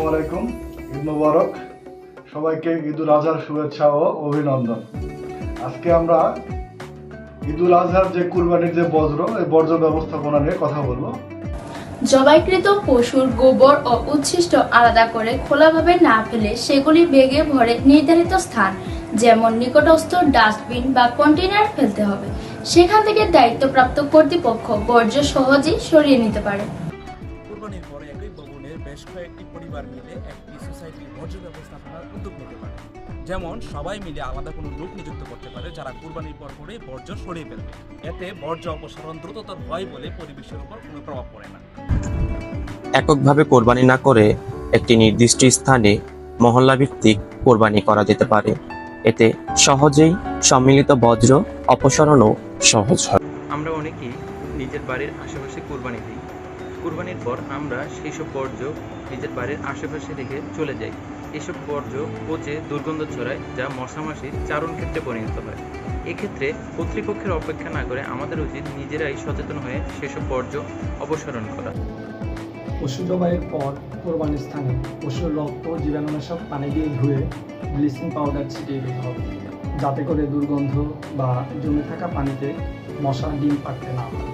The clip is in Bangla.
আলাইকুম, ঈদ মোবারক। সবাইকে ঈদুল আজহার শুভেচ্ছা ও অভিনন্দন। আজকে আমরা ঈদুল আজহার যে কুরবানির যে বর্জ্য, এই বর্জ্য ব্যবস্থাপনা নিয়ে কথা বলবো। জবাইকৃত পশুর গোবর ও উচ্ছিষ্ট আলাদা করে খোলাভাবে না ফেলে সেগুলি ব্যাগে ভরে নির্ধারিত স্থান, যেমন নিকটস্থ ডাস্টবিন বা কন্টেইনার ফেলতে হবে। সেখান থেকে দায়িত্বপ্রাপ্ত কর্তৃপক্ষ বর্জ্য সহজেই সরিয়ে নিতে পারে। কুরবানির পরে একই ভবনে বেশ কয়েকটি পরিবার মিলে একটি সোসাইটির বর্জ্য ব্যবস্থাপনার উদ্যোগ নিতে পারে। যেমন সবাই মিলে আলাদা কোনো লোক নিযুক্ত করতে পারে যারা কুরবানির পর পরে বর্জ্য সরিয়ে ফেলবে। এতে বর্জ্য অপসারণ দ্রুততর হয় বলে পরিবেশের উপর কোনো প্রভাব পড়ে না। এককভাবে কোরবানি না করে একটি নির্দিষ্ট স্থানে মহল্লা ভিত্তিক কোরবানি করা যেতে পারে। এতে সহজেই সম্মিলিত বর্জ্য অপসারণও সহজ হয়। আমরা অনেকেই নিজের বাড়ির আশেপাশে কোরবানি দিই। কোরবানির পর আমরা সেই সব বর্জ্য নিজের বাড়ির আশেপাশে রেখে চলে যাই। এসব বর্জ্য পচে দুর্গন্ধ ছড়ায়, যা মশা মাছির চারণ ক্ষেত্রে পরিণত হয়। এক্ষেত্রে কর্তৃপক্ষের অপেক্ষা না করে আমাদের উচিত নিজেরাই সচেতন হয়ে সেসব বর্জ্য অপসারণ করা। পশু জবাইয়ের পর কোরবানির স্থানে পশুর রক্ত জীবাণুনাশক পানি দিয়ে ধুয়ে ব্লিচিং পাউডার ছিটিয়ে দিতে হবে, যাতে করে দুর্গন্ধ বা জমে থাকা পানিতে মশা ডিম পাড়তে না পারে।